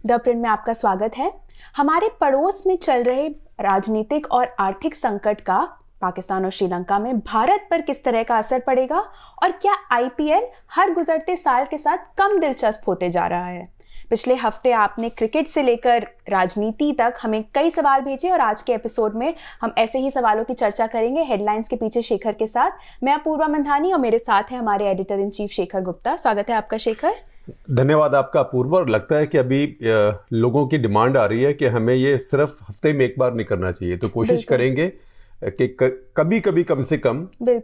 The print में आपका स्वागत है। हमारे पड़ोस में चल रहे राजनीतिक और आर्थिक संकट का पाकिस्तान और श्रीलंका में भारत पर किस तरह का असर पड़ेगा और क्या आईपीएल हर गुजरते साल के साथ कम दिलचस्प होते जा रहा है। पिछले हफ्ते आपने क्रिकेट से लेकर राजनीति तक हमें कई सवाल भेजे और आज के एपिसोड में हम ऐसे ही सवालों की चर्चा करेंगे हेडलाइंस के पीछे शेखर के साथ। मैं अपूर्वा मंधानी और मेरे साथ है हमारे editor in chief Shekhar Gupta. स्वागत है आपका शेखर। धन्यवाद आपका अपूर्वा। और लगता है कि अभी लोगों की डिमांड आ रही है कि हमें ये सिर्फ हफ्ते में एक बार नहीं करना चाहिए, तो कोशिश करेंगे कि कभी कभी कम से कम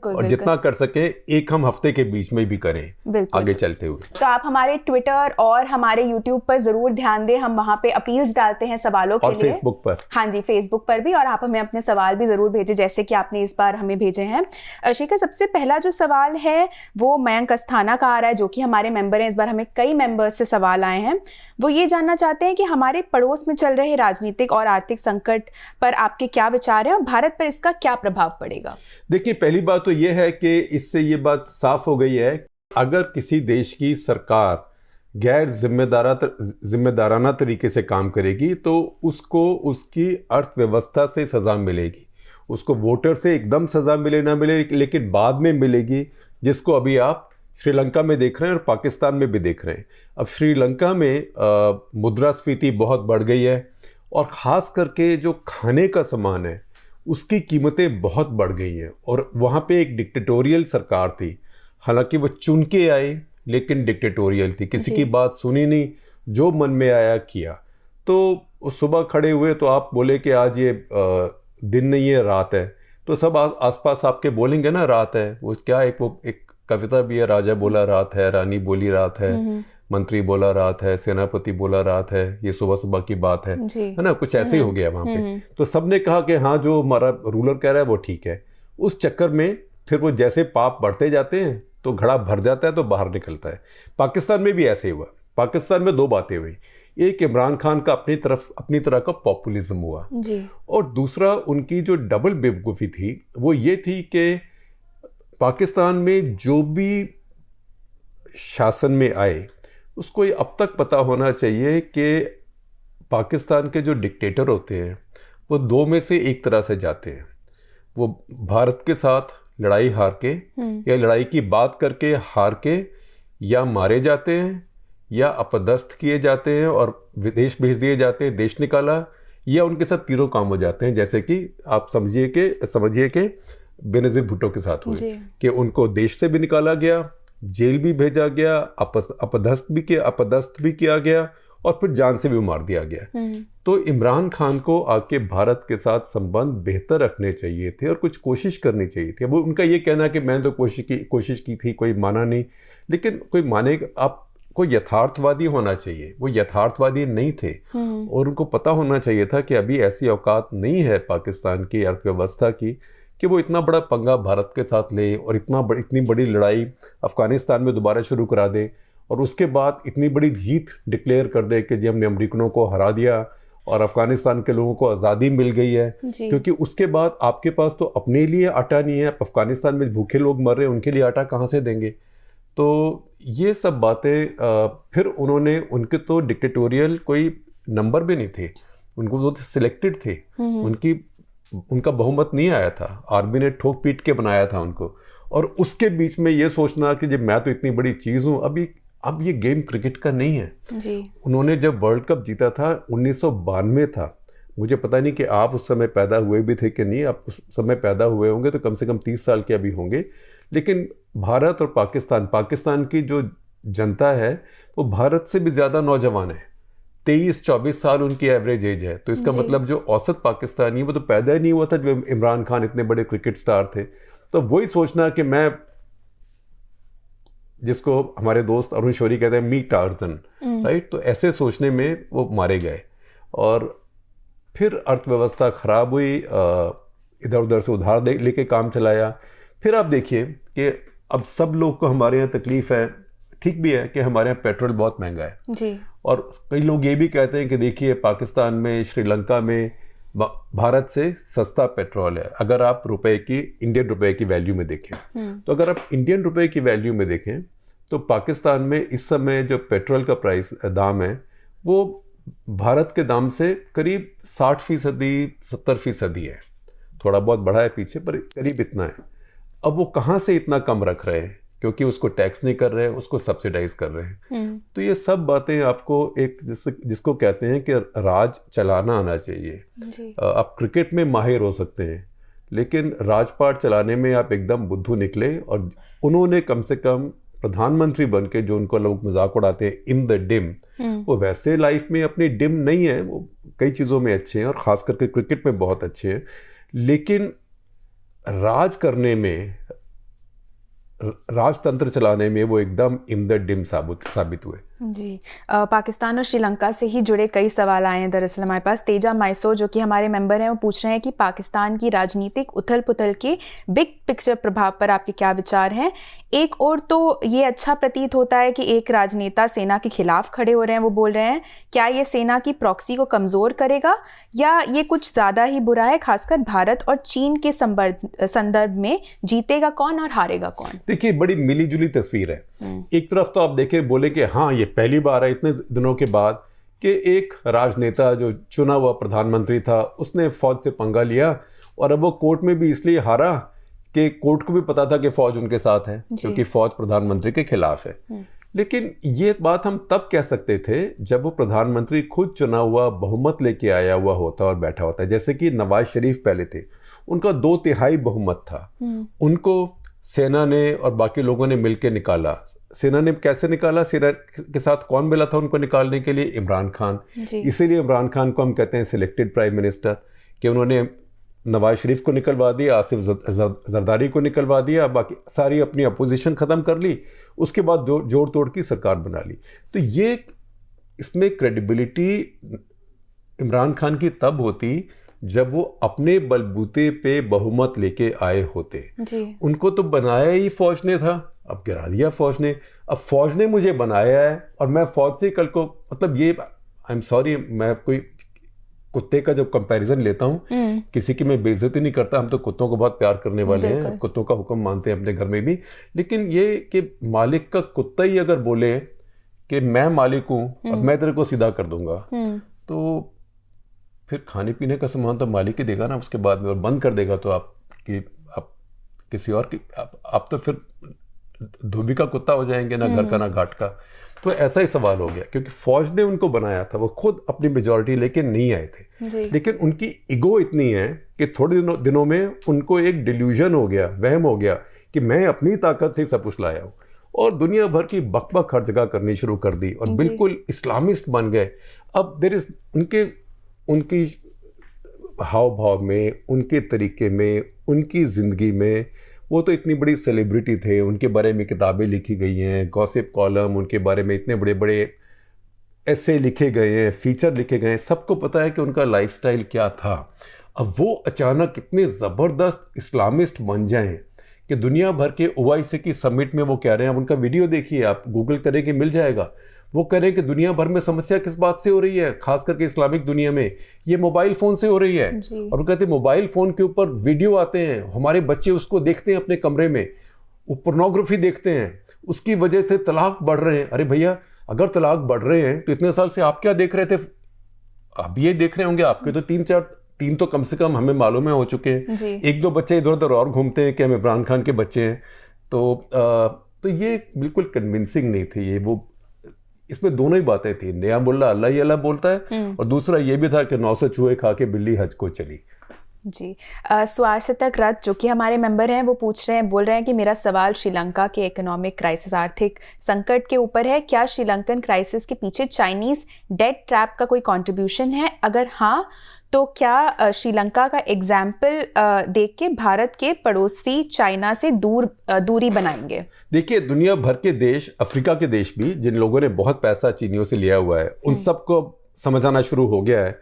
और जितना कर सके एक हम हफ्ते के बीच में भी करें आगे चलते हुए। तो आप हमारे ट्विटर और हमारे यूट्यूब पर जरूर ध्यान दें, हम वहां पे अपील्स डालते हैं सवालों के लिए। और फेसबुक पर, हाँ जी, फेसबुक पर भी। और आप हमें अपने सवाल भी जरूर भेजें जैसे कि आपने इस बार हमें भेजे हैं। शेखर, सबसे पहला जो सवाल है वो मयंक अस्थाना का आ रहा है, जो कि हमारे मेंबर हैं। इस बार हमें कई मेंबर्स से सवाल आए हैं। वो ये जानना चाहते हैं कि हमारे पड़ोस में चल रहे राजनीतिक और आर्थिक संकट पर आपके क्या विचार हैं और भारत पर इसका क्या प्रभाव पड़ेगा। देखिए, पहली बात तो ये है कि इससे ये बात साफ हो गई है, अगर किसी देश की सरकार गैर जिम्मेदाराना तरीके से काम करेगी तो उसको उसकी अर्थव्यवस्था से सजा मिलेगी। उसको वोटर से एकदम सजा मिले ना मिले, लेकिन बाद में मिलेगी, जिसको अभी आप श्रीलंका में देख रहे हैं और पाकिस्तान में भी देख रहे हैं। अब श्रीलंका में मुद्रास्फीति बहुत बढ़ गई है और ख़ास करके जो खाने का सामान है उसकी कीमतें बहुत बढ़ गई हैं। और वहाँ पे एक डिक्टेटोरियल सरकार थी, हालांकि वो चुन के आए लेकिन डिक्टेटोरियल थी, किसी की बात सुनी नहीं, जो मन में आया किया। तो सुबह खड़े हुए तो आप बोले कि आज ये दिन नहीं है रात है, तो सब आसपास आपके बोलेंगे ना रात है। वो क्या एक कविता भी है, राजा बोला रात है, रानी बोली रात है, मंत्री बोला रात है, सेनापति बोला रात है, ये सुबह सुबह की बात है ना, कुछ ऐसे ही हो गया वहाँ पे। तो सबने कहा कि हाँ, जो हमारा रूलर कह रहा है वो ठीक है। उस चक्कर में फिर वो जैसे पाप बढ़ते जाते हैं तो घड़ा भर जाता है तो बाहर निकलता है। पाकिस्तान में भी ऐसे हुआ। पाकिस्तान में दो बातें हुई, एक इमरान खान का अपनी तरह का पॉपुलिज्म हुआ जी। और दूसरा उनकी जो डबल बेवकूफ़ी थी वो ये थी कि पाकिस्तान में जो भी शासन में आए उसको ये अब तक पता होना चाहिए कि पाकिस्तान के जो डिक्टेटर होते हैं वो दो में से एक तरह से जाते हैं। वो भारत के साथ लड़ाई हार के या लड़ाई की बात करके हार के या मारे जाते हैं या अपदस्थ किए जाते हैं और विदेश भेज दिए जाते हैं, देश निकाला, या उनके साथ तीनों काम हो जाते हैं, जैसे कि आप समझिए कि बेनज़ीर भुट्टो के साथ हुए कि उनको देश से भी निकाला गया, जेल भी भेजा गया, अपदस्थ भी किया गया और फिर जान से भी मार दिया गया। तो इमरान खान को आके भारत के साथ संबंध बेहतर रखने चाहिए थे और कुछ कोशिश करनी चाहिए थी। वो उनका ये कहना कि मैंने तो कोशिश की थी, कोई माना नहीं, लेकिन कोई मानेगा, आपको यथार्थवादी होना चाहिए। वो यथार्थवादी नहीं थे और उनको पता होना चाहिए था कि अभी ऐसी औकात नहीं है पाकिस्तान की अर्थव्यवस्था की कि वो इतना बड़ा पंगा भारत के साथ ले और इतनी बड़ी लड़ाई अफगानिस्तान में दोबारा शुरू करा दे और उसके बाद इतनी बड़ी जीत डिक्लेयर कर दे कि जी हमने अमेरिकनों को हरा दिया और अफगानिस्तान के लोगों को आज़ादी मिल गई है। क्योंकि उसके बाद आपके पास तो अपने लिए आटा नहीं है, अफगानिस्तान में भूखे लोग मर रहे हैं, उनके लिए आटा कहाँ से देंगे। तो ये सब बातें फिर उनके तो डिक्टेटोरियल कोई नंबर भी नहीं थे, उनको तो सिलेक्टेड थे, उनका बहुमत नहीं आया था, आर्मी ने ठोक पीट के बनाया था उनको। और उसके बीच में ये सोचना कि जब मैं तो इतनी बड़ी चीज़ हूँ, अब ये गेम क्रिकेट का नहीं है जी। उन्होंने जब वर्ल्ड कप जीता था 1992 था, मुझे पता नहीं कि आप उस समय पैदा हुए भी थे कि नहीं, आप उस समय पैदा हुए होंगे तो कम से कम 30 साल के अभी होंगे। लेकिन भारत और पाकिस्तान की जो जनता है वो भारत से भी ज़्यादा नौजवान है, 23-24 साल उनकी एवरेज एज है। तो इसका मतलब जो औसत पाकिस्तानी वो तो पैदा ही नहीं हुआ था जब इमरान खान इतने बड़े क्रिकेट स्टार थे। तो वही सोचना कि मैं, जिसको हमारे दोस्त अरुण शौरी कहते हैं मी टार्जन, राइट, तो ऐसे सोचने में वो मारे गए और फिर अर्थव्यवस्था खराब हुई, इधर उधर से उधार लेके काम चलाया। फिर आप देखिए कि अब सब लोग को हमारे यहाँ तकलीफ है, ठीक भी है कि हमारे यहाँ पेट्रोल बहुत महंगा है जी। और कई लोग ये भी कहते हैं कि देखिए पाकिस्तान में, श्रीलंका में भारत से सस्ता पेट्रोल है। अगर आप इंडियन रुपए की वैल्यू में देखें तो अगर आप इंडियन रुपए की वैल्यू में देखें तो पाकिस्तान में इस समय जो पेट्रोल का दाम है वो भारत के दाम से करीब 60%, 70% है, थोड़ा बहुत बढ़ा है पीछे, पर करीब इतना है। अब वो कहाँ से इतना कम रख रहे हैं? क्योंकि उसको टैक्स नहीं कर रहे हैं, उसको सब्सिडाइज कर रहे हैं। तो ये सब बातें आपको एक जिसको कहते हैं कि राज चलाना आना चाहिए। आप क्रिकेट में माहिर हो सकते हैं, लेकिन राजपाट चलाने में आप एकदम बुद्धू निकले। और उन्होंने कम से कम प्रधानमंत्री बन के, जो उनको लोग मजाक उड़ाते हैं इन द डिम, वो वैसे लाइफ में अपनी डिम नहीं है, वो कई चीज़ों में अच्छे हैं और ख़ास करके क्रिकेट में बहुत अच्छे हैं, लेकिन राज करने में, राजतंत्र चलाने में वो एकदम इन द डिम साबित हुए। जी, पाकिस्तान और श्रीलंका से ही जुड़े कई सवाल आए हैं दरअसल हमारे पास। तेजा माइसो जो कि हमारे मेंबर हैं, वो पूछ रहे हैं कि पाकिस्तान की राजनीतिक उथल पुथल के बिग पिक्चर प्रभाव पर आपके क्या विचार हैं। एक और तो ये अच्छा प्रतीत होता है कि एक राजनेता सेना के खिलाफ खड़े हो रहे हैं, वो बोल रहे हैं क्या ये सेना की प्रॉक्सी को कमज़ोर करेगा या ये कुछ ज़्यादा ही बुरा है, खासकर भारत और चीन के संदर्भ में जीतेगा कौन और हारेगा कौन? देखिए, बड़ी मिली जुली तस्वीर है। एक तरफ तो आप देखें, बोले कि हाँ ये पहली बार है इतने दिनों के बाद कि एक राजनेता जो चुना हुआ प्रधानमंत्री था, उसने फौज से पंगा लिया, और अब वो कोर्ट में भी इसलिए हारा कि कोर्ट को भी पता था कि फौज उनके साथ है, क्योंकि फौज प्रधानमंत्री के खिलाफ है। लेकिन ये बात हम तब कह सकते थे जब वो प्रधानमंत्री खुद चुना हुआ बहुमत लेके आया हुआ होता और बैठा होता है। जैसे कि नवाज शरीफ पहले थे, उनका 2/3 बहुमत था, उनको सेना ने और बाकी लोगों ने मिलकर निकाला। सेना ने कैसे निकाला? सेना के साथ कौन मिला था उनको निकालने के लिए? इमरान खान। इसीलिए इमरान खान को हम कहते हैं सिलेक्टेड प्राइम मिनिस्टर, कि उन्होंने नवाज शरीफ को निकलवा दिया, आसिफ जरदारी को निकलवा दिया, बाकी सारी अपनी अपोजिशन ख़त्म कर ली, उसके बाद जोड़ तोड़ की सरकार बना ली। तो ये इसमें क्रेडिबिलिटी इमरान खान की तब होती जब वो अपने बलबूते पे बहुमत लेके आए होते। उनको तो बनाया ही फौज ने था, अब गिरा दिया फौज ने। अब फौज ने मुझे बनाया है और मैं फौज से कल को, मतलब ये आई एम सॉरी, मैं कोई कुत्ते का जब कंपैरिजन लेता हूँ, किसी की मैं बेइज्जती नहीं करता, हम तो कुत्तों को बहुत प्यार करने वाले हैं, कुत्तों का हुक्म मानते हैं अपने घर में भी। लेकिन ये कि मालिक का कुत्ता ही अगर बोले कि मैं मालिक हूँ और मैं तेरे को सीधा कर दूंगा, तो फिर खाने पीने का सामान तो मालिक ही देगा ना उसके बाद में, और बंद कर देगा तो आप किसी और की आप तो फिर धोबी का कुत्ता हो जाएंगे, ना घर का ना घाट का। तो ऐसा ही सवाल हो गया, क्योंकि फौज ने उनको बनाया था, वो खुद अपनी मेजॉरिटी लेके नहीं आए थे। लेकिन उनकी ईगो इतनी है कि थोड़े दिनों में उनको एक डिल्यूजन हो गया, वहम हो गया कि मैं अपनी ताकत से सब कुछ लाया हूँ, और दुनिया भर की बकबक हर जगह करनी शुरू कर दी और बिल्कुल इस्लामिस्ट बन गए। अब देयर इज उनकी हाव भाव में, उनके तरीके में, उनकी ज़िंदगी में, वो तो इतनी बड़ी सेलिब्रिटी थे, उनके बारे में किताबें लिखी गई हैं, गॉसिप कॉलम, उनके बारे में इतने बड़े बड़े ऐसे लिखे गए हैं, फीचर लिखे गए हैं, सबको पता है कि उनका लाइफस्टाइल क्या था। अब वो अचानक इतने ज़बरदस्त इस्लामिस्ट बन जाएं कि दुनिया भर के OIC की समिट में वो कह रहे हैं, अब उनका वीडियो देखिए, आप गूगल करेंगे मिल जाएगा, वो कह रहे हैं कि दुनिया भर में समस्या किस बात से हो रही है, खास करके इस्लामिक दुनिया में, ये मोबाइल फ़ोन से हो रही है। और वो कहते हैं मोबाइल फ़ोन के ऊपर वीडियो आते हैं, हमारे बच्चे उसको देखते हैं अपने कमरे में, वो पोर्नोग्राफी देखते हैं, उसकी वजह से तलाक बढ़ रहे हैं। अरे भैया, अगर तलाक बढ़ रहे हैं तो इतने साल से आप क्या देख रहे थे? आप ये देख रहे होंगे, आपके तो 3 तो कम से कम हमें मालूम है हो चुके हैं, 1-2 बच्चे इधर उधर और घूमते हैं कि हम इमरान खान के बच्चे हैं। तो ये बिल्कुल कन्विंसिंग नहीं थी ये। वो इसमें दोनों ही बातें थी, नया मुल्ला अल्लाह ही अल्लाह बोलता है, और दूसरा ये भी था कि 900 चूहे खा के बिल्ली हज को चली। जी, स्वास्थ्य रथ जो कि हमारे मेंबर हैं, वो बोल रहे हैं कि मेरा सवाल श्रीलंका के इकोनॉमिक क्राइसिस, आर्थिक संकट के ऊपर है। क्या श्रीलंकन क्राइसिस के पीछे चाइनीज डेट ट्रैप का कोई कंट्रीब्यूशन है? अगर हाँ, तो क्या श्रीलंका का एग्जाम्पल देख के भारत के पड़ोसी चाइना से दूरी बनाएंगे? देखिए, दुनिया भर के देश, अफ्रीका के देश भी, जिन लोगों ने बहुत पैसा चीनियों से लिया हुआ है, उन सबको समझ आना शुरू हो गया है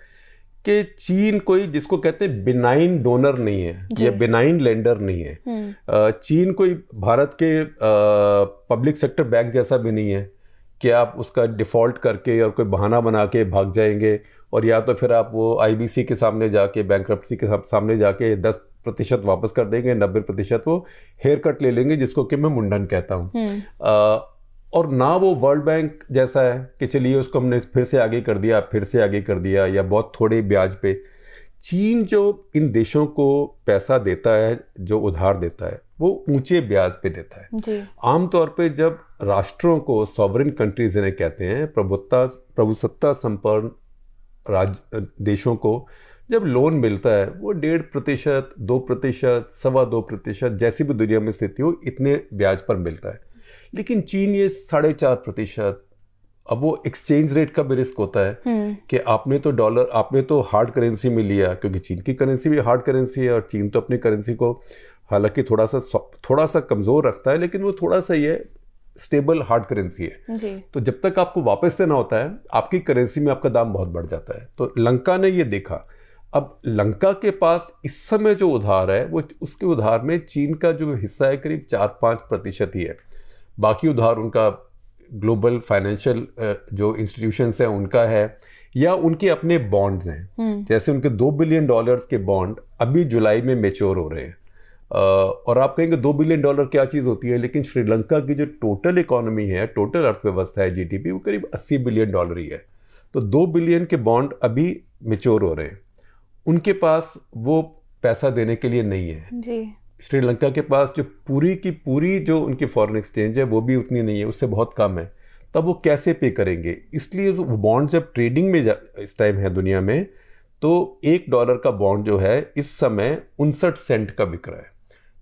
कि चीन कोई, जिसको कहते हैं बिनाइन डोनर नहीं है या बिनाइन लेंडर नहीं है। चीन कोई भारत के पब्लिक सेक्टर बैंक जैसा भी नहीं है कि आप उसका डिफ़ॉल्ट करके और कोई बहाना बना के भाग जाएंगे, और या तो फिर आप वो IBC के सामने जाके, बैंक्रप्सी के सामने जाके 10% वापस कर देंगे, 90% वो हेयर कट ले लेंगे, जिसको कि मैं मुंडन कहता हूँ। और ना वो वर्ल्ड बैंक जैसा है कि चलिए उसको हमने फिर से आगे कर दिया, फिर से आगे कर दिया, या बहुत थोड़े ब्याज पे। चीन जो इन देशों को पैसा देता है, जो उधार देता है, वो ऊंचे ब्याज पे देता है जी। आमतौर पे जब राष्ट्रों को, सॉवरेन कंट्रीज इन्हें कहते हैं, प्रभुसत्ता संपन्न देशों को जब लोन मिलता है वो 1.5%, 2%, 2.25%, जैसी भी दुनिया में स्थिति हो, इतने ब्याज पर मिलता है। लेकिन चीन ये 4.5%। अब वो एक्सचेंज रेट का भी रिस्क होता है कि आपने तो हार्ड करेंसी में लिया, क्योंकि चीन की करेंसी भी हार्ड करेंसी है, और चीन तो अपनी करेंसी को हालांकि थोड़ा सा कमजोर रखता है, लेकिन वो थोड़ा सा ये स्टेबल हार्ड करेंसी है जी। तो जब तक आपको वापस देना होता है, आपकी करेंसी में आपका दाम बहुत बढ़ जाता है। तो लंका ने ये देखा। अब लंका के पास इस समय जो उधार है, वो उसके उधार में चीन का जो हिस्सा है करीब 4-5% ही है। बाकी उधार उनका ग्लोबल फाइनेंशियल जो इंस्टीट्यूशंस हैं उनका है, या उनके अपने बॉन्ड्स हैं। जैसे उनके $2 बिलियन के बॉन्ड अभी जुलाई में मैच्योर हो रहे हैं। और आप कहेंगे $2 बिलियन क्या चीज़ होती है, लेकिन श्रीलंका की जो टोटल इकोनॉमी है, टोटल अर्थव्यवस्था है, जीडीपी, वो करीब $80 बिलियन ही है। तो 2 बिलियन के बॉन्ड अभी मैच्योर हो रहे हैं। उनके पास वो पैसा देने के लिए नहीं है जी। श्रीलंका के पास जो पूरी की पूरी जो उनकी फॉरेन एक्सचेंज है वो भी उतनी नहीं है, उससे बहुत कम है। तब वो कैसे पे करेंगे? इसलिए वो बॉन्ड जब ट्रेडिंग में इस टाइम है दुनिया में, तो $1 का बॉन्ड जो है इस समय 59 सेंट का बिक रहा है।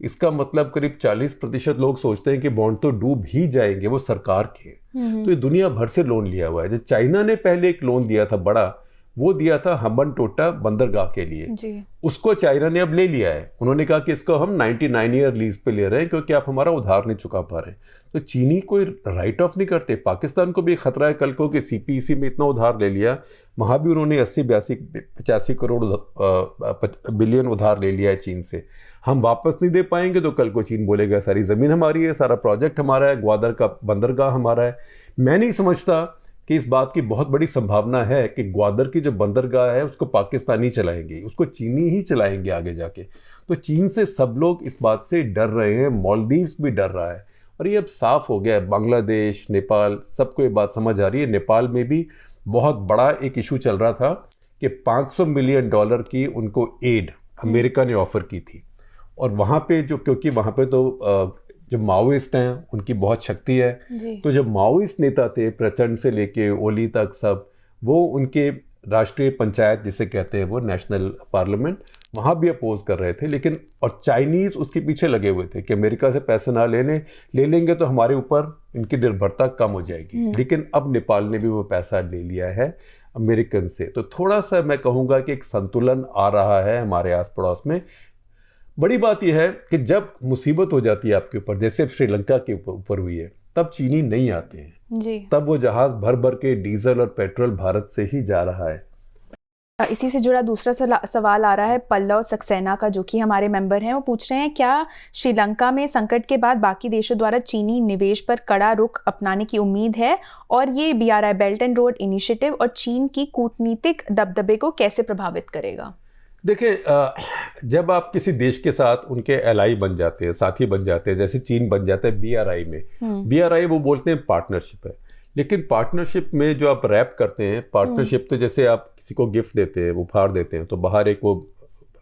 इसका मतलब करीब 40% लोग सोचते हैं कि बॉन्ड तो डूब ही जाएंगे, वो सरकार के। तो ये दुनिया भर से लोन लिया हुआ है। जो चाइना ने पहले एक लोन दिया था बड़ा, वो दिया था हम्बनटोटा बंदरगाह के लिए जी। उसको चाइना ने अब ले लिया है। उन्होंने कहा कि इसको हम 99 ईयर लीज पे ले रहे हैं क्योंकि आप हमारा उधार नहीं चुका पा रहे। तो चीनी कोई राइट ऑफ नहीं करते। पाकिस्तान को भी खतरा है कल को कि सीपीईसी में इतना उधार ले लिया, वहां भी उन्होंने 80-85 करोड़ बिलियन उधार ले लिया है चीन से। हम वापस नहीं दे पाएंगे तो कल को चीन बोलेगा सारी जमीन हमारी है, सारा प्रोजेक्ट हमारा है, ग्वादर का बंदरगाह हमारा है। मैं नहीं समझता कि इस बात की बहुत बड़ी संभावना है कि ग्वादर की जो बंदरगाह है उसको पाकिस्तानी चलाएंगे, उसको चीनी ही चलाएंगे आगे जाके। तो चीन से सब लोग इस बात से डर रहे हैं, मालदीव्स भी डर रहा है, और ये अब साफ हो गया है। बांग्लादेश, नेपाल, सबको ये बात समझ आ रही है। नेपाल में भी बहुत बड़ा एक इशू चल रहा था कि $500 मिलियन की उनको एड अमेरिका ने ऑफर की थी, और वहाँ पे जो, क्योंकि वहाँ पे तो जो माओइस्ट हैं उनकी बहुत शक्ति है, तो जब माओइस्ट नेता थे प्रचंड से लेके ओली तक सब, वो उनके राष्ट्रीय पंचायत जिसे कहते हैं, वो नेशनल पार्लियामेंट, वहाँ भी अपोज कर रहे थे। लेकिन और चाइनीज़ उसके पीछे लगे हुए थे कि अमेरिका से पैसे ना ले लेंगे तो हमारे ऊपर इनकी निर्भरता कम हो जाएगी। लेकिन अब नेपाल ने भी वो पैसा ले लिया है अमेरिकन से। तो थोड़ा सा मैं कहूँगा कि एक संतुलन आ रहा है हमारे आस पड़ोस में। बड़ी बात यह है कि जब मुसीबत हो जाती है आपके ऊपर, जैसे श्रीलंका के ऊपर हुई है, तब चीनी नहीं आते हैं जी। तब वो जहाज भर भर के डीजल और पेट्रोल भारत से ही जा रहा है। इसी से जुड़ा दूसरा सवाल आ रहा है पल्लव सक्सेना का, जो कि हमारे मेंबर हैं। वो पूछ रहे हैं, क्या श्रीलंका में संकट के बाद बाकी देशों द्वारा चीनी निवेश पर कड़ा रुख अपनाने की उम्मीद है, और ये BRI belt and road initiative और चीन की कूटनीतिक दबदबे को कैसे प्रभावित करेगा? देखिए, जब आप किसी देश के साथ उनके एलाई बन जाते हैं, साथी बन जाते हैं, जैसे चीन बन जाता है BRI में, BRI वो बोलते हैं पार्टनरशिप है, लेकिन पार्टनरशिप में जो आप रैप करते हैं, पार्टनरशिप तो जैसे आप किसी को गिफ्ट देते हैं, उपहार देते हैं, तो बाहर एक वो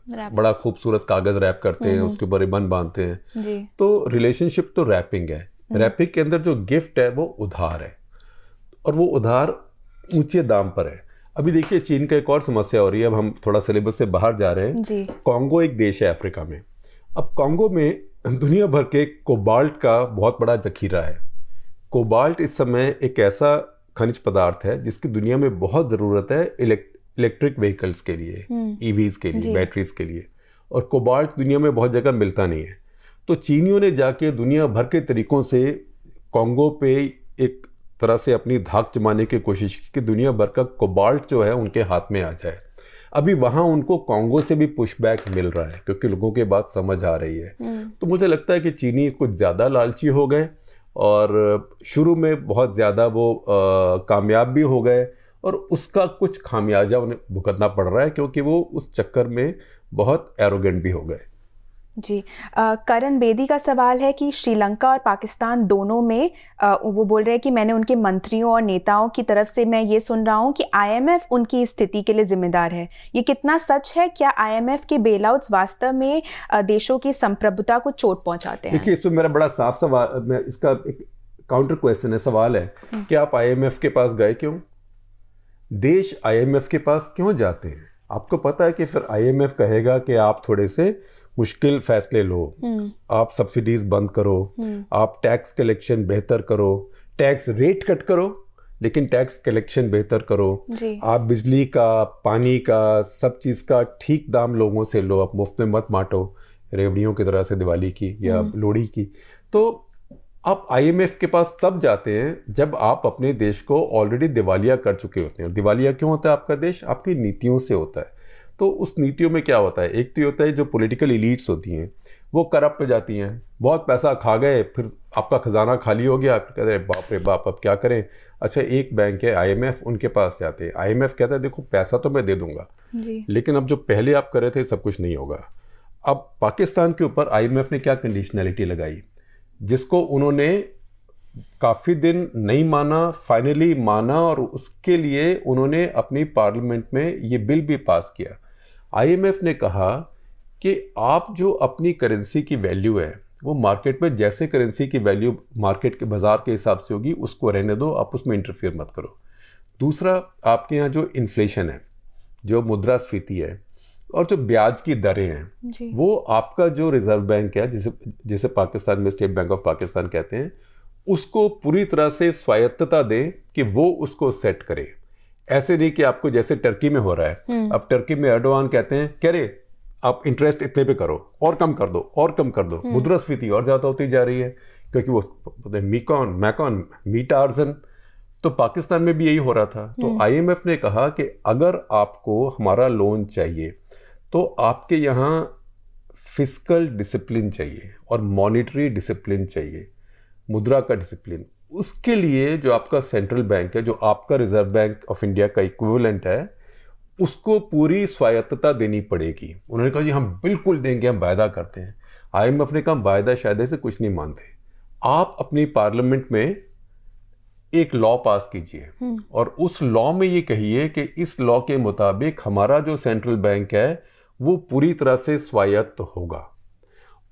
बड़ा खूबसूरत कागज रैप करते हैं, उसके ऊपर रिबन बांधते हैं। तो रिलेशनशिप तो रैपिंग है। रैपिंग के अंदर जो गिफ्ट है वो उधार है, और वो उधार ऊंचे दाम पर है। अभी देखिए चीन का एक और समस्या हो रही है, अब हम थोड़ा सिलेबस से बाहर जा रहे हैं। कॉन्गो एक देश है अफ्रीका में। अब कॉन्गो में दुनिया भर के कोबाल्ट का बहुत बड़ा जखीरा है। कोबाल्ट इस समय एक ऐसा खनिज पदार्थ है जिसकी दुनिया में बहुत ज़रूरत है इलेक्ट्रिक व्हीकल्स के लिए, EVs के लिए, बैटरीज के लिए, और कोबाल्ट दुनिया में बहुत जगह मिलता नहीं है। तो चीनियों ने जाके दुनिया भर के तरीकों से कॉन्गो पे एक तरह से अपनी धाक जमाने की कोशिश की कि दुनिया भर का कोबाल्ट जो है उनके हाथ में आ जाए। अभी वहाँ उनको कॉन्गो से भी पुशबैक मिल रहा है क्योंकि लोगों के बात समझ आ रही है। तो मुझे लगता है कि चीनी कुछ ज़्यादा लालची हो गए, और शुरू में बहुत ज़्यादा वो कामयाब भी हो गए, और उसका कुछ खामियाजा उन्हें भुगतना पड़ रहा है क्योंकि वो उस चक्कर में बहुत एरोगेंट भी हो गए। जी। करण बेदी का सवाल है कि श्रीलंका और पाकिस्तान दोनों में वो बोल रहे हैं कि मैंने उनके मंत्रियों और नेताओं की तरफ से मैं ये सुन रहा हूँ कि आईएमएफ उनकी स्थिति के लिए जिम्मेदार है। ये कितना सच है? क्या आईएमएफ के बेलआउट्स वास्तव में देशों की संप्रभुता को चोट पहुंचाते हैं? देखिए, इसमें मेरा बड़ा साफ सवाल, मैं इसका एक काउंटर क्वेश्चन है, सवाल है कि आप आईएमएफ के पास गए क्यों? देश आईएमएफ के पास क्यों जाते हैं? आपको पता है कि फिर आईएमएफ कहेगा कि आप थोड़े से मुश्किल फैसले लो, आप सब्सिडीज बंद करो, आप टैक्स कलेक्शन बेहतर करो, टैक्स रेट कट करो लेकिन टैक्स कलेक्शन बेहतर करो, आप बिजली का, पानी का, सब चीज़ का ठीक दाम लोगों से लो, आप मुफ्त में मत बांटो रेवड़ियों की तरह से दिवाली की या लोहड़ी की। तो आप आईएमएफ के पास तब जाते हैं जब आप अपने देश को ऑलरेडी दिवालिया कर चुके होते हैं। दिवालिया क्यों होता है आपका देश? आपकी नीतियों से होता है। तो उस नीतियों में क्या होता है? एक तो होता है जो पॉलिटिकल एलीट्स होती हैं वो करप्ट हो जाती हैं, बहुत पैसा खा गए, फिर आपका खजाना खाली हो गया, फिर कहते हैं बाप रे बाप अब क्या करें। अच्छा, एक बैंक है आईएमएफ, उनके पास जाते हैं, आईएमएफ कहता है देखो पैसा तो मैं दे दूंगा लेकिन अब जो पहले आप कर रहे थे सब कुछ नहीं होगा। अब पाकिस्तान के ऊपर आईएमएफ ने क्या कंडीशनैलिटी लगाई, जिसको उन्होंने काफ़ी दिन नहीं माना, फाइनली माना, और उसके लिए उन्होंने अपनी पार्लियामेंट में ये बिल भी पास किया। आईएमएफ ने कहा कि आप जो अपनी करेंसी की वैल्यू है वो मार्केट में जैसे करेंसी की वैल्यू मार्केट के बाजार के हिसाब से होगी उसको रहने दो, आप उसमें इंटरफियर मत करो। दूसरा, आपके यहाँ जो इन्फ्लेशन है, जो मुद्रास्फीति है और जो ब्याज की दरें हैं, वो आपका जो रिजर्व बैंक है, जिसे पाकिस्तान में स्टेट बैंक ऑफ पाकिस्तान कहते हैं, उसको पूरी तरह से स्वायत्तता दें कि वो उसको सेट करे। ऐसे नहीं कि आपको जैसे टर्की में हो रहा है, अब टर्की में एर्डोगान कहते हैं कह रहे आप इंटरेस्ट इतने पे करो और कम कर दो और कम कर दो, मुद्रास्फीति और ज़्यादा होती जा रही है क्योंकि वो मैकॉन मीटा अर्जन। तो पाकिस्तान में भी यही हो रहा था। तो आईएमएफ ने कहा कि अगर आपको हमारा लोन चाहिए तो आपके यहाँ फिस्कल डिसिप्लिन चाहिए और मॉनिटरी डिसिप्लिन चाहिए, मुद्रा का डिसिप्लिन। उसके लिए जो आपका सेंट्रल बैंक है, जो आपका रिजर्व बैंक ऑफ इंडिया का इक्विवेलेंट है, उसको पूरी स्वायत्तता देनी पड़ेगी। उन्होंने कहा जी हम बिल्कुल देंगे, हम वायदा करते हैं। आईएमएफ ने कहा वायदा शायदे से कुछ नहीं मानते, आप अपनी पार्लियामेंट में एक लॉ पास कीजिए और उस लॉ में ये कहिए कि इस लॉ के मुताबिक हमारा जो सेंट्रल बैंक है वो पूरी तरह से स्वायत्त होगा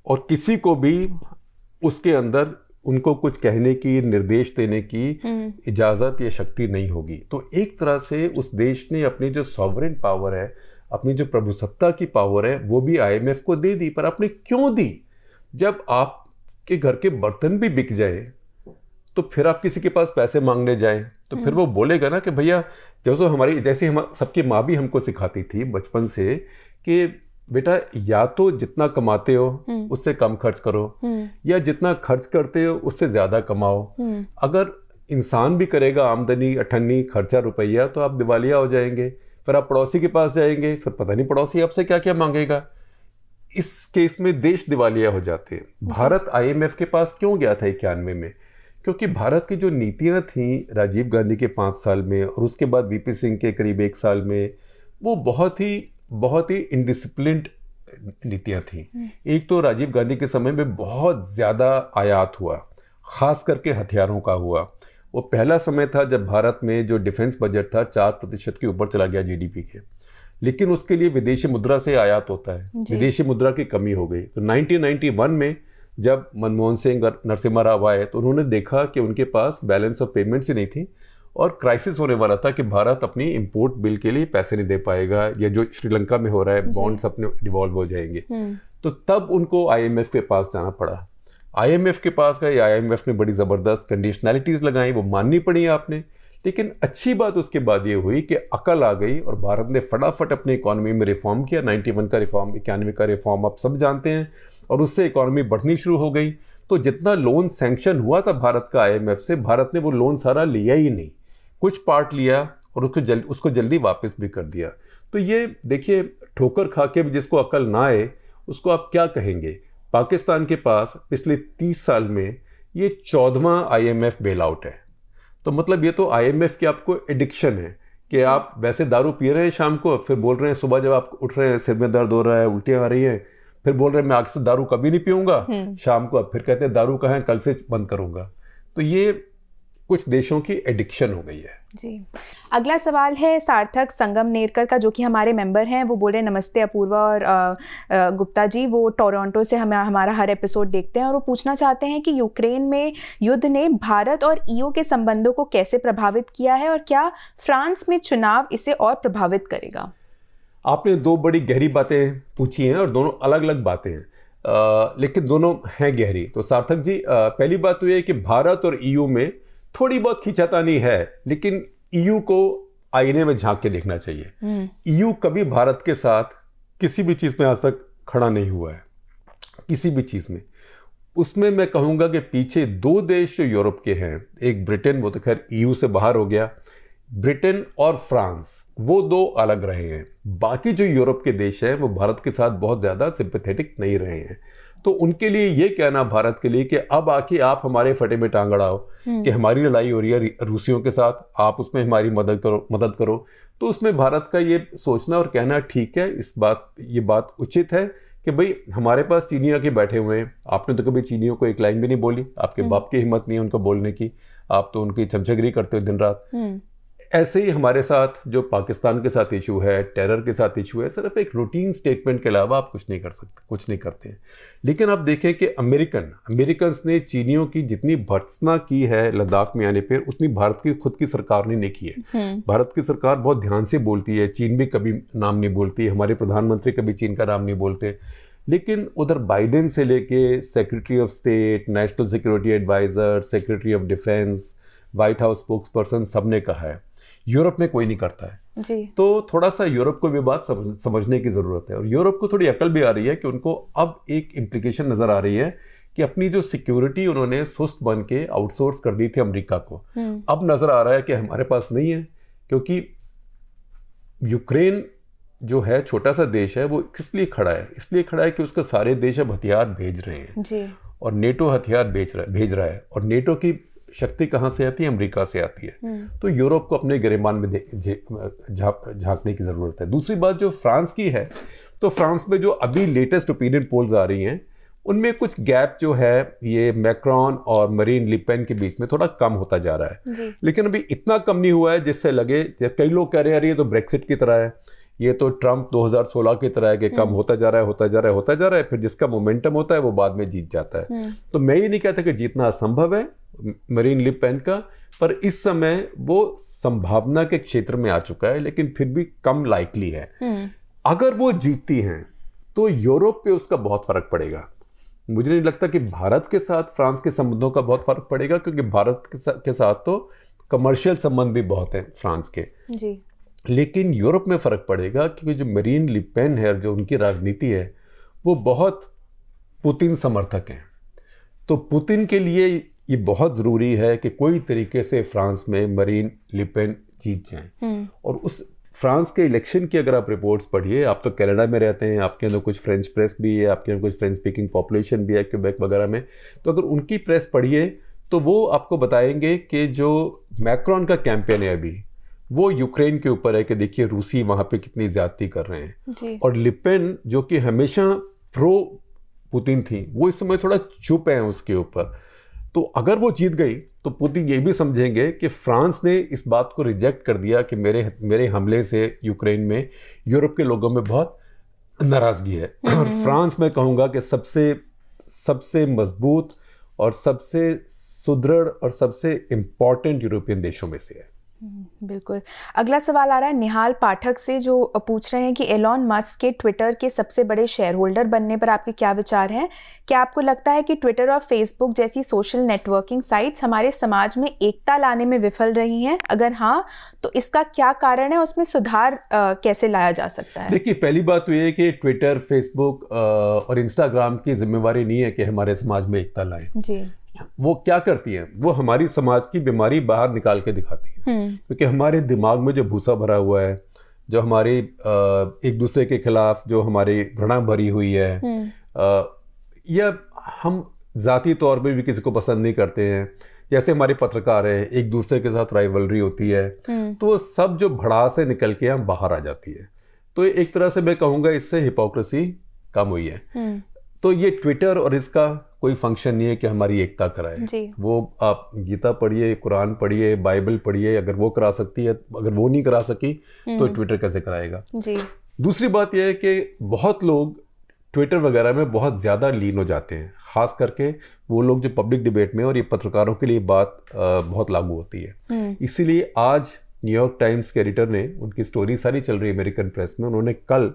और किसी को भी उसके अंदर उनको कुछ कहने की, निर्देश देने की इजाज़त या शक्ति नहीं होगी। तो एक तरह से उस देश ने अपनी जो सॉवरेन पावर है, अपनी जो प्रभुसत्ता की पावर है, वो भी आईएमएफ को दे दी। पर आपने क्यों दी? जब आपके घर के बर्तन भी बिक जाए तो फिर आप किसी के पास पैसे मांगने जाएं तो फिर वो बोलेगा ना कि भैया, जैसे हम सबकी माँ भी हमको सिखाती थी बचपन से कि बेटा या तो जितना कमाते हो उससे कम खर्च करो या जितना खर्च करते हो उससे ज्यादा कमाओ। अगर इंसान भी करेगा आमदनी अठन्नी खर्चा रुपया तो आप दिवालिया हो जाएंगे। फिर आप पड़ोसी के पास जाएंगे, फिर पता नहीं पड़ोसी आपसे क्या क्या मांगेगा। इस केस में देश दिवालिया हो जाते हैं। भारत आईएमएफ के पास क्यों गया था 91 में? क्योंकि भारत की जो नीतियां थी राजीव गांधी के 5 साल में और उसके बाद वीपी सिंह के करीब 1 साल में, वो बहुत ही इनडिसिप्लिन्ड नीतियां थी। एक तो राजीव गांधी के समय में बहुत ज़्यादा आयात हुआ, खास करके हथियारों का हुआ। वो पहला समय था जब भारत में जो डिफेंस बजट था 4% के ऊपर चला गया जीडीपी के, लेकिन उसके लिए विदेशी मुद्रा से आयात होता है, विदेशी मुद्रा की कमी हो गई। तो 1991 में जब मनमोहन सिंह और नरसिम्हा राव आए तो उन्होंने देखा कि उनके पास बैलेंस ऑफ पेमेंट्स ही नहीं थी और क्राइसिस होने वाला था कि भारत अपनी इंपोर्ट बिल के लिए पैसे नहीं दे पाएगा, या जो श्रीलंका में हो रहा है बॉन्ड्स अपने डिवॉल्व हो जाएंगे। तो तब उनको आईएमएफ के पास जाना पड़ा। आईएमएफ के पास गए, आईएमएफ ने बड़ी ज़बरदस्त कंडीशनैलिटीज़ लगाई, वो माननी पड़ी आपने। लेकिन अच्छी बात उसके बाद ये हुई कि अकल आ गई और भारत ने फटाफट अपनी इकॉनमी में रिफॉर्म किया। 91 का रिफॉर्म, 91 का रिफॉर्म आप सब जानते हैं, और उससे इकॉनमी बढ़नी शुरू हो गई। तो जितना लोन सैंक्शन हुआ था भारत का आईएमएफ से, भारत ने वो लोन सारा लिया ही नहीं, कुछ पार्ट लिया और उसको जल्दी वापस भी कर दिया। तो ये देखिए, ठोकर खा के भी जिसको अकल ना आए उसको आप क्या कहेंगे। पाकिस्तान के पास पिछले 30 साल में ये 14वां आईएमएफ बेल आउट है। तो मतलब ये तो आईएमएफ की आपको एडिक्शन है कि आप वैसे दारू पी रहे हैं शाम को, फिर बोल रहे हैं सुबह जब आप उठ रहे हैं सिर में दर्द हो रहा है, उल्टियाँ आ रही हैं, फिर बोल रहे मैं आज से दारू कभी नहीं पीऊंगा, शाम को अब फिर कहते हैं दारू कहाँ है, कल से बंद करूंगा। तो ये कुछ देशों की एडिक्शन हो गई है। जी। अगला सवाल है सार्थक संगम नेरकर का, जो कि हमारे मेंबर हैं। वो बोल रहे नमस्ते अपूर्वा और गुप्ता जी। वो टोरंटो से हमारा हर एपिसोड देखते हैं और वो पूछना चाहते हैं कि यूक्रेन में युद्ध ने भारत और ईयू के संबंधों को कैसे प्रभावित किया है और क्या फ्रांस में चुनाव इसे और प्रभावित करेगा। आपने दो बड़ी गहरी बातें पूछी हैं और दोनों अलग अलग बातें हैं, लेकिन दोनों हैं गहरी। तो सार्थक जी, पहली बात तो ये है कि भारत और ईयू में थोड़ी बहुत खींचातानी है, लेकिन ईयू को आईने में झांक के देखना चाहिए। ईयू कभी भारत के साथ किसी भी चीज में आज तक खड़ा नहीं हुआ है, किसी भी चीज में। उसमें मैं कहूंगा कि पीछे दो देश जो यूरोप के हैं, एक ब्रिटेन, वो तो खैर ईयू से बाहर हो गया, ब्रिटेन और फ्रांस, वो दो अलग रहे हैं। बाकी जो यूरोप के देश हैं वो भारत के साथ बहुत ज्यादा सिंपैथेटिक नहीं रहे हैं। तो उनके लिए ये कहना भारत के लिए कि अब आके आप हमारे फटे में टांग अड़ाओ कि हमारी लड़ाई हो रही है रूसियों के साथ, आप उसमें हमारी मदद करो, तो उसमें भारत का ये सोचना और कहना ठीक है, ये बात उचित है कि भाई हमारे पास चीनी आके बैठे हुए हैं, आपने तो कभी चीनियों को एक लाइन भी नहीं बोली, आपके बाप की हिम्मत नहीं है उनको बोलने की, आप तो उनकी चमचगिरी करते हो दिन रात। ऐसे ही हमारे साथ जो पाकिस्तान के साथ इशू है, टेरर के साथ इशू है, सिर्फ एक रूटीन स्टेटमेंट के अलावा आप कुछ नहीं कर सकते, कुछ नहीं करते हैं। लेकिन आप देखें कि अमेरिकन्स ने चीनियों की जितनी भर्त्सना की है लद्दाख में आने पर, उतनी भारत की खुद की सरकार ने नहीं की है। भारत की सरकार बहुत ध्यान से बोलती है, चीन भी कभी नाम नहीं बोलती, हमारे प्रधानमंत्री कभी चीन का नाम नहीं बोलते। लेकिन उधर बाइडेन से लेके secretary of state, national security adviser, secretary of defence, White House spokesperson, सबने कहा है। यूरोप में कोई नहीं करता है जी। तो थोड़ा सा यूरोप को भी बात समझने की जरूरत है, और यूरोप को थोड़ी अकल भी आ रही है कि उनको अब एक इम्प्लीकेशन नजर आ रही है कि अपनी जो सिक्योरिटी उन्होंने सुस्त बन के आउटसोर्स कर दी थी अमेरिका को, अब नजर आ रहा है कि हमारे पास नहीं है। क्योंकि यूक्रेन जो है छोटा सा देश है, वो किस लिए खड़ा है? इसलिए खड़ा है कि उसके सारे देश अब हथियार भेज रहे हैं जी। और नेटो हथियार भेज रहा है, और नेटो की शक्ति कहां से आती है? अमेरिका से आती है। तो यूरोप को अपने गिरेबान में झांकने की जरूरत है। दूसरी बात जो फ्रांस की है, तो फ्रांस में जो अभी लेटेस्ट ओपिनियन पोल्स आ रही हैं, उनमें कुछ गैप जो है ये मैक्रॉन और मरीन लिपेन के बीच में थोड़ा कम होता जा रहा है। लेकिन अभी इतना कम नहीं हुआ है जिससे लगे, कई लोग कह रहे हैं अरे ये तो ब्रेक्सिट की तरह है, ये तो ट्रंप 2016 की तरह है कि कम होता जा रहा है, फिर जिसका मोमेंटम होता है वो बाद में जीत जाता है। तो मैं ये नहीं कहता कि जीतना असंभव है मरीन ले पेन का, पर इस समय वो संभावना के क्षेत्र में आ चुका है, लेकिन फिर भी कम लाइकली है। अगर वो जीतती हैं तो यूरोप पे उसका बहुत फर्क पड़ेगा। मुझे नहीं लगता कि भारत के साथ फ्रांस के संबंधों का बहुत फर्क पड़ेगा, क्योंकि भारत के साथ तो कमर्शियल संबंध भी बहुत हैं फ्रांस के जी। लेकिन यूरोप में फर्क पड़ेगा, क्योंकि जो मरीन ले पेन है, जो उनकी राजनीति है, वो बहुत पुतिन समर्थक हैं। तो पुतिन के लिए ये बहुत ज़रूरी है कि कोई तरीके से फ्रांस में मरीन ले पेन जीत जाएं। और उस फ्रांस के इलेक्शन की अगर आप रिपोर्ट्स पढ़िए, आप तो कनाडा में रहते हैं, आपके अंदर कुछ फ्रेंच प्रेस भी है, आपके अंदर कुछ फ्रेंच स्पीकिंग पॉपुलेशन भी है क्यूबेक वगैरह में, तो अगर उनकी प्रेस पढ़िए तो वो आपको बताएंगे कि जो मैक्रॉन का कैंपेन है अभी, वो यूक्रेन के ऊपर है कि देखिए रूसी वहाँ पे कितनी ज्यादती कर रहे हैं जी। और लिपेन जो कि हमेशा प्रो पुतिन थी, वो इस समय थोड़ा चुप है उसके ऊपर। तो अगर वो जीत गई तो पुतिन ये भी समझेंगे कि फ्रांस ने इस बात को रिजेक्ट कर दिया कि मेरे हमले से यूक्रेन में यूरोप के लोगों में बहुत नाराजगी है। और फ्रांस मैं कहूँगा कि सबसे मजबूत और सबसे सुदृढ़ और सबसे इम्पॉर्टेंट यूरोपियन देशों में से है। बिल्कुल। अगला सवाल आ रहा है निहाल पाठक से, जो पूछ रहे हैं कि एलॉन मस्क के ट्विटर के सबसे बड़े शेयर होल्डर बनने पर आपके क्या विचार हैं? क्या आपको लगता है कि ट्विटर और फेसबुक जैसी सोशल नेटवर्किंग साइट्स हमारे समाज में एकता लाने में विफल रही हैं? अगर हाँ, तो इसका क्या कारण है? उसमें सुधार कैसे लाया जा सकता है? देखिए, पहली बात तो ये है कि ट्विटर, फेसबुक और इंस्टाग्राम की जिम्मेवारी नहीं है कि हमारे समाज में एकता लाएं जी। वो क्या करती हैं? वो हमारी समाज की बीमारी बाहर निकाल के दिखाती हैं। क्योंकि हमारे दिमाग में जो भूसा भरा हुआ है, जो हमारी एक दूसरे के खिलाफ जो हमारी घृणा भरी हुई है, या हम जाती तौर पे भी किसी को पसंद नहीं करते हैं, जैसे हमारे पत्रकार हैं, एक दूसरे के साथ राइवलरी होती है, तो वो सब जो भड़ास से निकल के हम बाहर आ जाती है। तो एक तरह से मैं कहूँगा इससे हिपोक्रेसी कम हुई है। तो ये ट्विटर और इसका कोई फंक्शन नहीं है कि हमारी एकता कराए। वो आप गीता पढ़िए, कुरान पढ़िए, बाइबल पढ़िए, अगर वो करा सकती है, अगर वो नहीं करा सकी तो ट्विटर कैसे कराएगा। दूसरी बात यह है कि बहुत लोग ट्विटर वगैरह में बहुत ज़्यादा लीन हो जाते हैं, ख़ास करके वो लोग जो पब्लिक डिबेट में, और ये पत्रकारों के लिए बात बहुत लागू होती है। इसीलिए आज न्यूयॉर्क टाइम्स के एडिटर ने, उनकी स्टोरी सारी चल रही है अमेरिकन प्रेस में, उन्होंने कल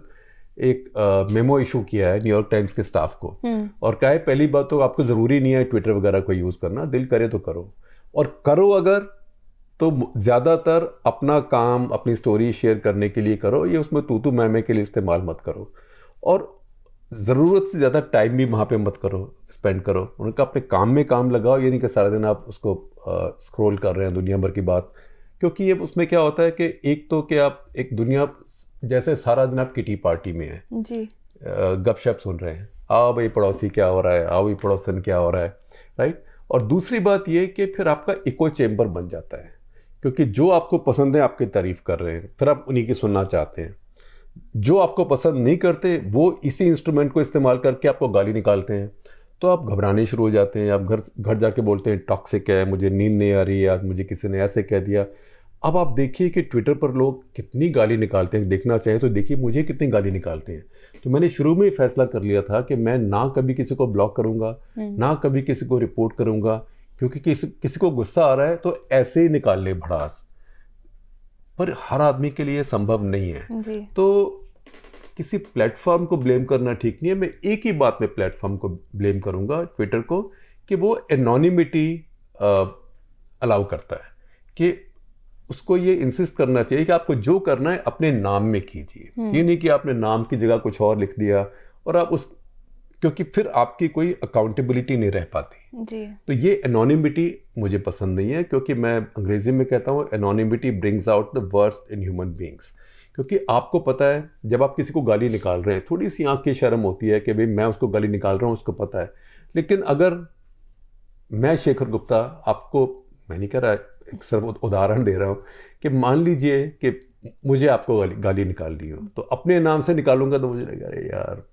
एक मेमो इशू किया है न्यूयॉर्क टाइम्स के स्टाफ को और कहा है पहली बात तो आपको ज़रूरी नहीं है ट्विटर वगैरह को यूज़ करना, दिल करे तो करो, और करो अगर तो ज़्यादातर अपना काम, अपनी स्टोरी शेयर करने के लिए करो, ये उसमें तू मैं के लिए इस्तेमाल मत करो, और ज़रूरत से ज़्यादा टाइम भी वहाँ पे मत करो, स्पेंड करो। उनका अपने काम में काम लगाओ, ये नहीं कि सारा दिन आप उसको स्क्रॉल कर रहे हैं दुनिया भर की बात, क्योंकि ये उसमें क्या होता है कि एक तो कि आप एक दुनिया, जैसे सारा दिन आप किटी पार्टी में हैं जी, गपशप सुन रहे हैं, आओ भाई पड़ोसी क्या हो रहा है, आओ भाई पड़ोसन क्या हो रहा है, राइट। और दूसरी बात ये कि फिर आपका इको चेम्बर बन जाता है, क्योंकि जो आपको पसंद है आपकी तारीफ कर रहे हैं, फिर आप उन्हीं की सुनना चाहते हैं। जो आपको पसंद नहीं करते वो इसी इंस्ट्रूमेंट को इस्तेमाल करके आपको गाली निकालते हैं, तो आप घबराने शुरू हो जाते हैं। आप घर जाके बोलते हैं टॉक्सिक है, मुझे नींद नहीं आ रही है, आज मुझे किसी ने ऐसे कह दिया। अब आप देखिए कि ट्विटर पर लोग कितनी गाली निकालते हैं, देखना चाहें तो देखिए मुझे कितनी गाली निकालते हैं। तो मैंने शुरू में ही फैसला कर लिया था कि मैं ना कभी किसी को ब्लॉक करूंगा, ना कभी किसी को रिपोर्ट करूंगा, क्योंकि किसी को गुस्सा आ रहा है तो ऐसे ही निकाल ले भड़ास, पर हर आदमी के लिए संभव नहीं है जी। तो किसी प्लेटफॉर्म को ब्लेम करना ठीक नहीं है। मैं एक ही बात में प्लेटफॉर्म को ब्लेम करूंगा, ट्विटर को, कि वो एनोनिमिटी अलाउ करता है, कि उसको ये इंसिस्ट करना चाहिए कि आपको जो करना है अपने नाम में कीजिए। ये नहीं कि आपने नाम की जगह कुछ और लिख दिया और आप उस, क्योंकि फिर आपकी कोई अकाउंटेबिलिटी नहीं रह पाती जी। तो ये एनोनिमिटी मुझे पसंद नहीं है, क्योंकि मैं अंग्रेजी में कहता हूँ anonymity brings out the worst in human beings. क्योंकि आपको पता है जब आप किसी को गाली निकाल रहे हैं, थोड़ी सी आंख की शर्म होती है कि भाई मैं उसको गाली निकाल रहा हूँ, उसको पता है। लेकिन अगर मैं शेखर गुप्ता, आपको मैं नहीं कह रहा, एक सिर्फ उदाहरण दे रहा हूँ कि मान लीजिए कि मुझे आपको गाली निकाल दी हो, तो अपने नाम से निकालूंगा तो मुझे लगेगा अरे यार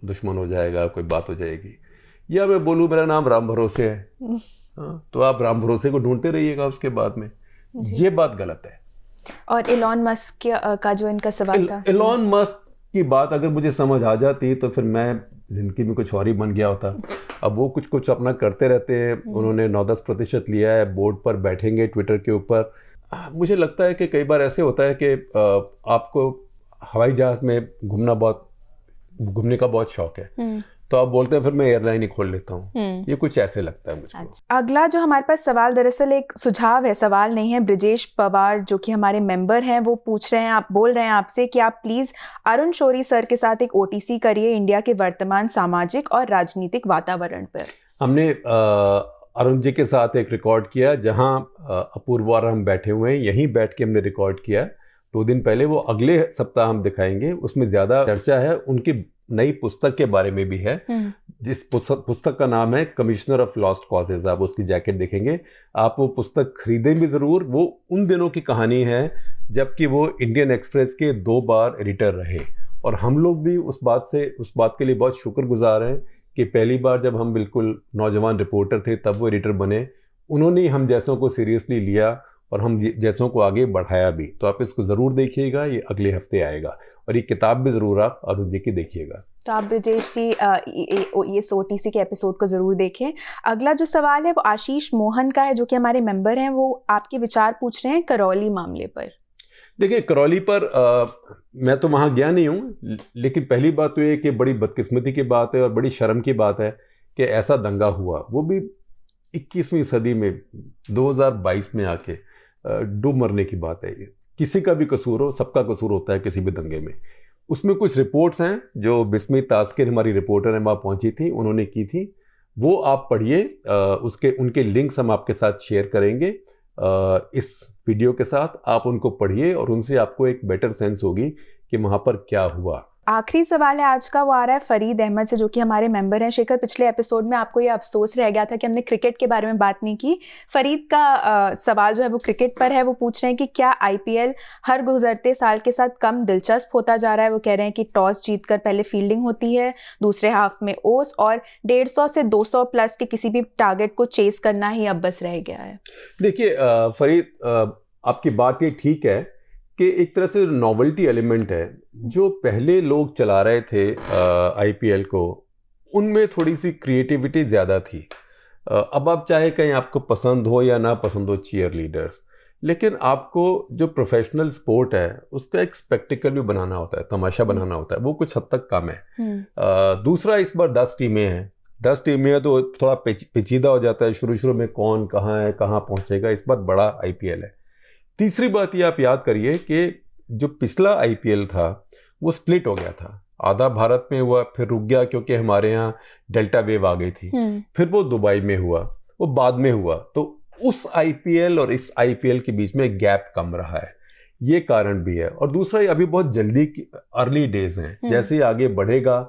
दुश्मन हो जाएगा, कोई बात हो जाएगी। या मैं बोलूँ मेरा नाम राम भरोसे है, हाँ, तो आप राम भरोसे को ढूंढते रहिएगा उसके बाद में। ये बात गलत है। और एलॉन मस्क का जो इनका सवाल था, एलॉन मस्क की बात अगर मुझे समझ आ जाती तो फिर मैं जिंदगी में कुछ और ही बन गया होता। अब वो कुछ अपना करते रहते हैं, उन्होंने 9-10% लिया है, बोर्ड पर बैठेंगे ट्विटर के ऊपर। मुझे लगता है कि कई बार ऐसे होता है कि आपको हवाई जहाज में घूमने का बहुत शौक है, तो आप बोलते हैं फिर मैं एयरलाइन ही खोल लेता हूँ। ये कुछ ऐसे लगता है मुझको। अगला जो हमारे पास सवाल, दरअसल एक सुझाव है, सवाल नहीं है। ब्रिजेश पवार जो कि हमारे मेंबर हैं, वो पूछ रहे हैं, आप बोल रहे हैं आपसे कि आप प्लीज अरुण शौरी सर के साथ एक ओटीसी करिए इंडिया के वर्तमान सामाजिक और राजनीतिक वातावरण पर। हमने अरुण जी के साथ एक रिकॉर्ड किया, जहाँ अपूर्वा और हम बैठे हुए हैं, यहीं बैठ के हमने रिकॉर्ड किया 2 दिन पहले। वो अगले सप्ताह हम दिखाएंगे। उसमें ज्यादा चर्चा है, उनकी नई पुस्तक के बारे में भी है, जिस पुस्तक का नाम है कमिश्नर ऑफ लॉस्ट कॉजेज। आप उसकी जैकेट देखेंगे, आप वो पुस्तक खरीदें भी जरूर। वो उन दिनों की कहानी है जबकि वो इंडियन एक्सप्रेस के 2 बार एडिटर रहे, और हम लोग भी उस बात के लिए बहुत शुक्रगुजार हैं कि पहली बार जब हम बिल्कुल नौजवान रिपोर्टर थे तब वो एडिटर बने। उन्होंने हम जैसों को सीरियसली लिया और हम जैसों को आगे बढ़ाया भी। तो आप इसको ज़रूर देखिएगा, ये अगले हफ्ते आएगा, और ये किताब भी ज़रूर आप अरुण जी की देखिएगा। तो आप ब्रिजेश जी ये ओटीसी के एपिसोड को ज़रूर देखें। अगला जो सवाल है वो आशीष मोहन का है, जो कि हमारे मेंबर हैं। वो आपके विचार पूछ रहे हैं करौली मामले पर। देखिए, करौली पर मैं तो वहाँ गया नहीं हूँ, लेकिन पहली बात तो ये कि बड़ी बदकिस्मती की बात है और बड़ी शर्म की बात है कि ऐसा दंगा हुआ, वो भी 21वीं सदी में 2022 में आके। डूब मरने की बात है ये। किसी का भी कसूर हो, सबका कसूर होता है किसी भी दंगे में। उसमें कुछ रिपोर्ट्स हैं जो बिस्मी तास्किर हमारी रिपोर्टर है, वहाँ पहुंची थी, उन्होंने की थी, वो आप पढ़िए। उनके लिंक्स हम आपके साथ शेयर करेंगे इस वीडियो के साथ। आप उनको पढ़िए और उनसे आपको एक बेटर सेंस होगी कि वहाँ पर क्या हुआ। आखिरी सवाल है आज का, वो आ रहा है फरीद अहमद से, जो कि हमारे मेंबर हैं। शेखर, पिछले एपिसोड में आपको ये अफसोस रह गया था कि हमने क्रिकेट के बारे में बात नहीं की। फरीद का सवाल जो है वो क्रिकेट पर है। वो पूछ रहे हैं कि क्या आईपीएल हर गुजरते साल के साथ कम दिलचस्प होता जा रहा है। वो कह रहे हैं कि टॉस जीतकर पहले फील्डिंग होती है, दूसरे हाफ में ओस, और 150 से 200 प्लस के किसी भी टारगेट को चेस करना ही अब बस रह गया है। देखिए फरीद, आपकी बात ये ठीक है कि एक तरह से नॉवेल्टी एलिमेंट है। जो पहले लोग चला रहे थे आईपीएल को, उनमें थोड़ी सी क्रिएटिविटी ज़्यादा थी। अब आप चाहे कहीं आपको पसंद हो या ना पसंद हो चीयर लीडर्स, लेकिन आपको जो प्रोफेशनल स्पोर्ट है उसका एक स्पेक्टिकल भी बनाना होता है, तमाशा बनाना होता है, वो कुछ हद तक कम है। दूसरा, इस बार 10 टीमें हैं। 10 टीमें हैं तो थोड़ा पेचीदा हो जाता है शुरू शुरू में, कौन कहाँ है, कहाँ पहुँचेगा। इस बार बड़ा आईपीएल है। तीसरी बात ये आप याद करिए कि जो पिछला आईपीएल था वो स्प्लिट हो गया था। आधा भारत में हुआ, फिर रुक गया क्योंकि हमारे यहाँ डेल्टा वेव आ गई थी। फिर वो दुबई में हुआ, वो बाद में हुआ। तो उस आईपीएल और इस आईपीएल के बीच में गैप कम रहा है, ये कारण भी है। और दूसरा, ये अभी बहुत जल्दी की अर्ली डेज हैं। जैसे आगे बढ़ेगा,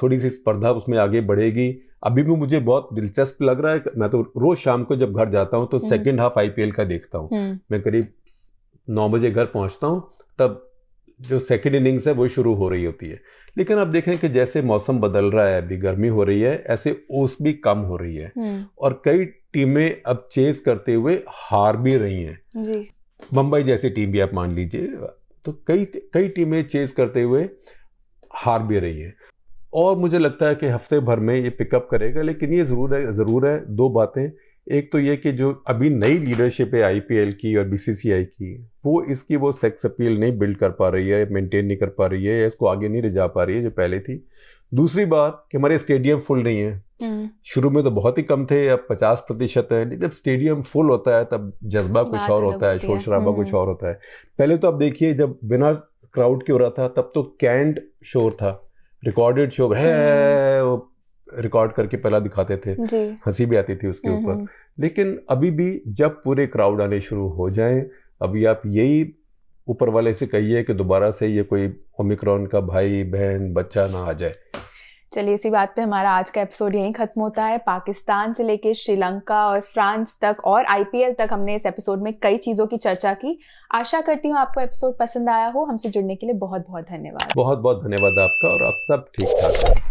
थोड़ी सी स्पर्धा उसमें आगे बढ़ेगी। अभी भी मुझे बहुत दिलचस्प लग रहा है। मैं तो रोज शाम को जब घर जाता हूँ तो सेकंड हाफ आईपीएल का देखता हूँ। मैं करीब 9 बजे घर पहुँचता हूँ, तब जो सेकंड इनिंग्स है वो शुरू हो रही होती है। लेकिन अब देखें कि जैसे मौसम बदल रहा है, अभी गर्मी हो रही है, ऐसे ओस भी कम हो रही है और कई टीमें अब चेस करते हुए हार भी रही हैं। मुंबई जैसी टीम भी आप मान लीजिए, तो कई टीमें चेस करते हुए हार भी रही हैं। और मुझे लगता है कि हफ्ते भर में ये पिकअप करेगा। लेकिन ये ज़रूर है 2 बातें। एक तो ये कि जो अभी नई लीडरशिप है आईपीएल की और बीसीसीआई की, वो इसकी वो सेक्स अपील नहीं बिल्ड कर पा रही है, मेंटेन नहीं कर पा रही है, इसको आगे नहीं ले जा पा रही है जो पहले थी। दूसरी बात कि हमारे स्टेडियम फुल नहीं है। शुरू में तो बहुत ही कम थे, अब 50% है। जब स्टेडियम फुल होता है तब जज्बा कुछ और होता है, शोर शराबा कुछ और होता है। पहले तो आप देखिए, जब बिना क्राउड के हो रहा था तब तो कैंड शोर था, रिकॉर्डेड शो है, वो रिकॉर्ड करके पहला दिखाते थे, हंसी भी आती थी उसके ऊपर। लेकिन अभी भी जब पूरे क्राउड आने शुरू हो जाएं, अभी आप यही ऊपर वाले से कहिए कि दोबारा से ये कोई ओमिक्रॉन का भाई बहन बच्चा ना आ जाए। चलिए, इसी बात पे हमारा आज का एपिसोड यहीं खत्म होता है। पाकिस्तान से लेके श्रीलंका और फ्रांस तक और आईपीएल तक हमने इस एपिसोड में कई चीज़ों की चर्चा की। आशा करती हूँ आपको एपिसोड पसंद आया हो। हमसे जुड़ने के लिए बहुत बहुत धन्यवाद। बहुत बहुत धन्यवाद आपका, और आप सब ठीक ठाक हैं।